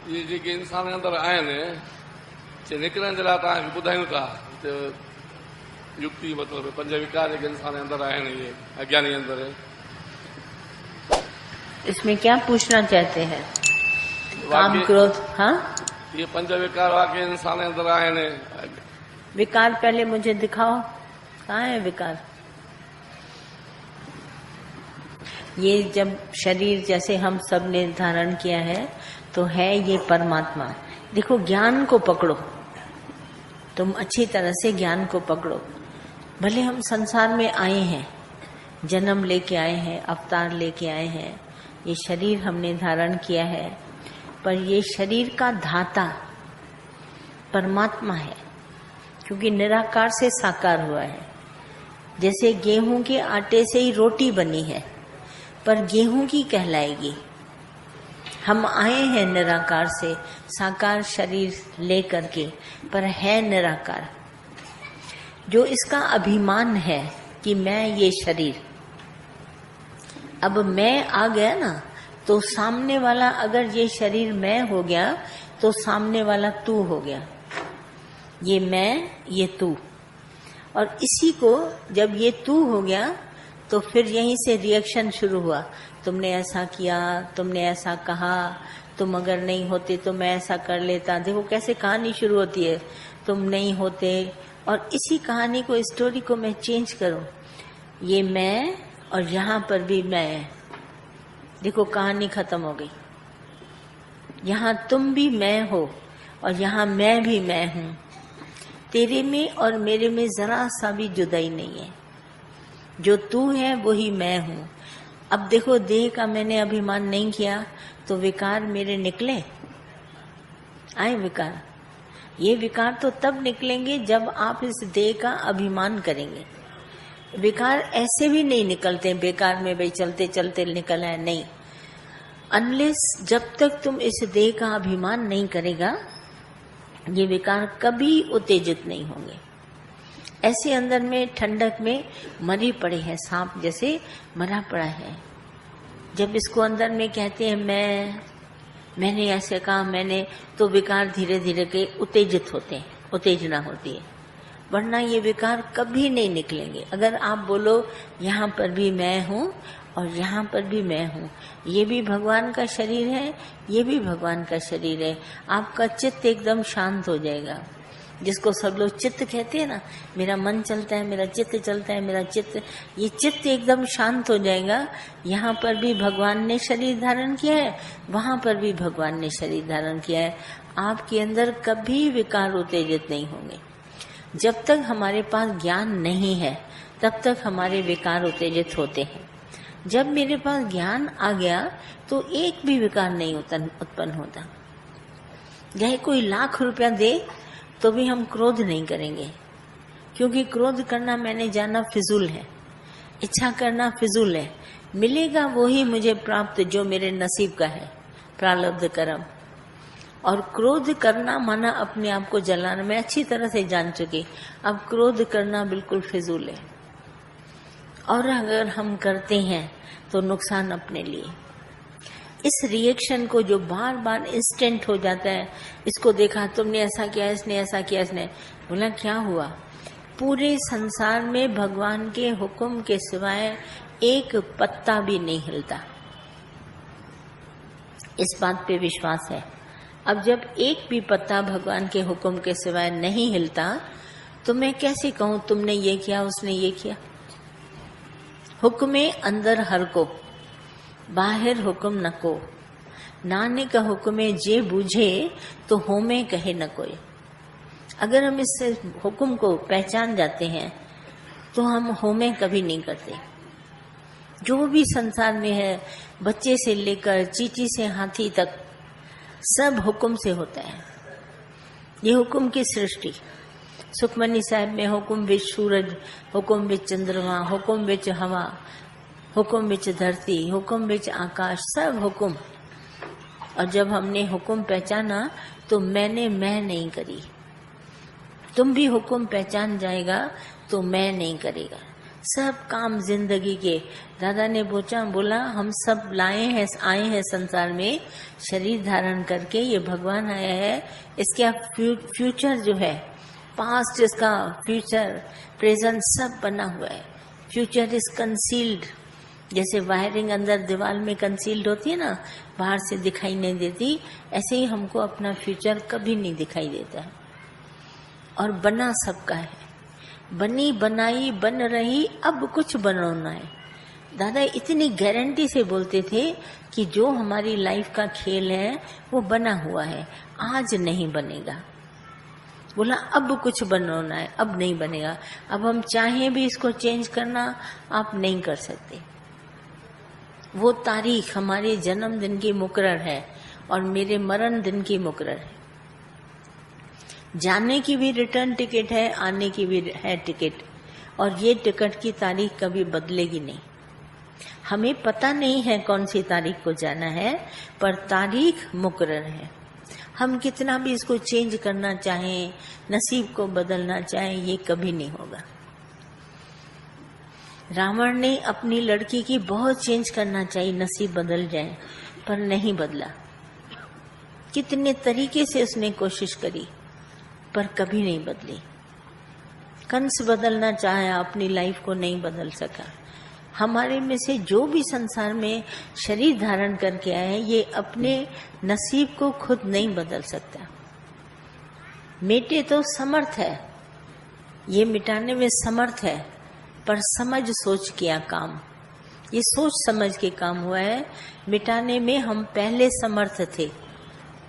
ये जेके इंसान अंदर आहिनि जे निकिरण जे लाइ तव्हांखे ॿुधायूं था त युक्ति मतिलबु 5 विकार जेके इंसान अंदर आहिनि ये अज्ञानी अंदर इसमें क्या पूछना चाहते हैं? काम क्रोध, हाँ, ये 5 विकार वाके इंसान अंदर आहिनि। विकार पहले मुझे दिखाओ, कहाँ है विकार? ये जब शरीर जैसे हम सब ने धारण किया है तो है ये परमात्मा। देखो ज्ञान को पकड़ो, तुम अच्छी तरह से ज्ञान को पकड़ो। भले हम संसार में आए हैं, जन्म लेके आए हैं, अवतार लेके आए हैं, ये शरीर हमने धारण किया है, पर ये शरीर का धाता परमात्मा है, क्योंकि निराकार से साकार हुआ है। जैसे गेहूं के आटे से ही रोटी बनी है, पर गेहूं की कहलाएगी। हम आए हैं निराकार से साकार शरीर लेकर के, पर है निराकार। जो इसका अभिमान है कि मैं ये शरीर, अब मैं आ गया ना, तो सामने वाला अगर ये शरीर मैं हो गया तो सामने वाला तू हो गया। ये मैं, ये तू, और इसी को जब ये तू हो गया तो फिर यहीं से रिएक्शन शुरू हुआ। तुमने ऐसा किया, तुमने ऐसा कहा, तुम अगर नहीं होते तो मैं ऐसा कर लेता। देखो कैसे कहानी शुरू होती है, तुम नहीं होते, और इसी कहानी को, स्टोरी को मैं चेंज करूं, ये मैं और यहाँ पर भी मैं। देखो कहानी खत्म हो गई। यहाँ तुम भी मैं हो और यहाँ मैं भी मैं हूँ। तेरे में और मेरे में जरा सा भी जुदाई नहीं है। जो तू है वही मैं हूँ। अब देखो देह का मैंने अभिमान नहीं किया तो विकार मेरे निकले, आए विकार। ये विकार तो तब निकलेंगे जब आप इस देह का अभिमान करेंगे। विकार ऐसे भी नहीं निकलते बेकार में, भाई चलते चलते निकल आए, नहीं। अनलेस जब तक तुम इस देह का अभिमान नहीं करेगा, ये विकार कभी उत्तेजित नहीं होंगे। ऐसे अंदर में ठंडक में मरी पड़े हैं, सांप जैसे मरा पड़ा है। जब इसको अंदर में कहते हैं मैंने ऐसे कहा, मैंने, तो विकार धीरे धीरे के उत्तेजित होते हैं, उत्तेजना होती है। वरना ये विकार कभी नहीं निकलेंगे। अगर आप बोलो यहाँ पर भी मैं हूँ और यहाँ पर भी मैं हूँ, ये भी भगवान का शरीर है, ये भी भगवान का शरीर है, आपका चित्त एकदम शांत हो जाएगा। जिसको सब लोग चित्त कहते हैं ना, मेरा मन चलता है, मेरा चित्त चलता है, मेरा चित्त, ये चित्त एकदम शांत हो जाएगा। यहाँ पर भी भगवान ने शरीर धारण किया है, वहां पर भी भगवान ने शरीर धारण किया है। आपके अंदर कभी विकार उत्तेजित नहीं होंगे। जब तक हमारे पास ज्ञान नहीं है तब तक हमारे विकार उत्तेजित होते हैं। जब मेरे पास ज्ञान आ गया तो एक भी विकार नहीं उत्पन्न होता। चाहे कोई लाख रुपया दे तो भी हम क्रोध नहीं करेंगे, क्योंकि क्रोध करना मैंने जाना फिजूल है, इच्छा करना फिजूल है। मिलेगा वही मुझे प्राप्त जो मेरे नसीब का है, प्रारब्ध कर्म। और क्रोध करना माना अपने आप को जलाना, मैं अच्छी तरह से जान चुकी। अब क्रोध करना बिल्कुल फिजूल है, और अगर हम करते हैं तो नुकसान अपने लिए। इस रिएक्शन को जो बार बार इंस्टेंट हो जाता है, इसको देखा, तुमने ऐसा किया, इसने ऐसा किया, इसने बोला, क्या हुआ? पूरे संसार में भगवान के हुक्म के सिवाय एक पत्ता भी नहीं हिलता। इस बात पे विश्वास है। अब जब एक भी पत्ता भगवान के हुक्म के सिवाय नहीं हिलता तो मैं कैसे कहूं तुमने ये किया, उसने ये किया? हुक्मे अंदर हर को, बाहर हुक्म न को। नानक हुक्मे जे बूझे तो होमे कहे न कोई। अगर हम इस हुक्म को पहचान जाते हैं तो हम होमे कभी नहीं करते। जो भी संसार में है, बच्चे से लेकर चींटी से हाथी तक, सब हुक्म से होता है। ये हुक्म की सृष्टि। सुखमनी साहब में हुक्म विच सूरज, हुक्म विच चंद्रमा, हुक्म विच हवा, हुक्म विच धरती, हुक्म विच आकाश, सब हुक्म। और जब हमने हुक्म पहचाना तो मैं नहीं करी। तुम भी हुक्म पहचान जाएगा तो मैं नहीं करेगा। सब काम जिंदगी के। दादा ने बोला हम सब आए हैं संसार में शरीर धारण करके। ये भगवान आया है, इसका फ्यूचर जो है, पास्ट, इसका फ्यूचर, प्रेजेंट सब बना हुआ है। फ्यूचर इज कंसील्ड, जैसे वायरिंग अंदर दीवार में कंसील्ड होती है ना, बाहर से दिखाई नहीं देती, ऐसे ही हमको अपना फ्यूचर कभी नहीं दिखाई देता है। और बना सबका है, बनी बनाई बन रही, अब कुछ बनाना है। दादा इतनी गारंटी से बोलते थे कि जो हमारी लाइफ का खेल है वो बना हुआ है, आज नहीं बनेगा। बोला अब कुछ बनाना है, अब नहीं बनेगा। अब हम चाहें भी इसको चेंज करना, आप नहीं कर सकते। वो तारीख हमारे जन्मदिन की मुकर्रर है और मेरे मरण दिन की मुकर्रर है। जाने की भी रिटर्न टिकट है, आने की भी है टिकट, और ये टिकट की तारीख कभी बदलेगी नहीं। हमें पता नहीं है कौन सी तारीख को जाना है, पर तारीख मुकर्रर है। हम कितना भी इसको चेंज करना चाहें, नसीब को बदलना चाहें, ये कभी नहीं होगा। रावण ने अपनी लड़की की बहुत चेंज करना चाहिए, नसीब बदल जाए, पर नहीं बदला। कितने तरीके से उसने कोशिश करी, पर कभी नहीं बदली। कंस बदलना चाहा, अपनी लाइफ को नहीं बदल सका। हमारे में से जो भी संसार में शरीर धारण करके आए, ये अपने नसीब को खुद नहीं बदल सकता। मिटे तो समर्थ है, ये मिटाने में समर्थ है, पर समझ सोच किया काम। ये सोच समझ के काम हुआ है। मिटाने में हम पहले समर्थ थे,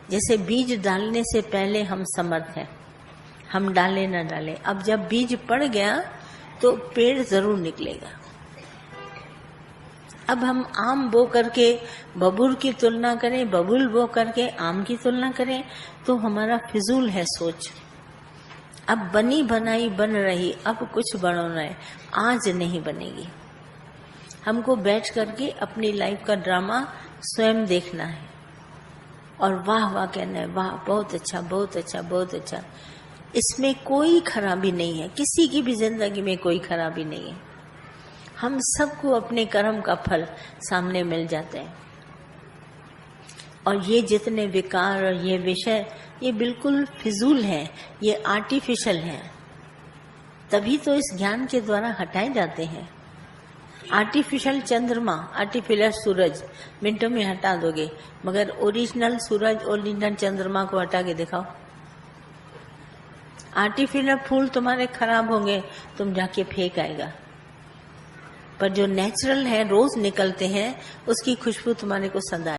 जैसे बीज डालने से पहले हम समर्थ हैं, हम डाले ना डाले। अब जब बीज पड़ गया तो पेड़ जरूर निकलेगा। अब हम आम बो करके बबूल की तुलना करें, बबूल बो करके आम की तुलना करें, तो हमारा फिजूल है सोच। अब बनी बनाई बन रही, अब कुछ बनाना है, आज नहीं बनेगी। हमको बैठ करके अपनी लाइफ का ड्रामा स्वयं देखना है और वाह वाह कहना है, वाह बहुत अच्छा, बहुत अच्छा, बहुत अच्छा। इसमें कोई खराबी नहीं है, किसी की भी जिंदगी में कोई खराबी नहीं है। हम सबको अपने कर्म का फल सामने मिल जाते हैं। और ये जितने विकार और ये विषय, ये बिल्कुल फिजूल है, ये आर्टिफिशियल है। तभी तो इस ज्ञान के द्वारा हटाए जाते हैं। आर्टिफिशियल चंद्रमा, आर्टिफिशियल सूरज मिनटों में हटा दोगे, मगर ओरिजिनल सूरज, ओरिजिनल चंद्रमा को हटा के दिखाओ। आर्टिफिशियल फूल तुम्हारे खराब होंगे, तुम जाके फेंक आएगा, पर जो नेचुरल है, रोज निकलते हैं, उसकी खुशबू तुम्हारे को सदा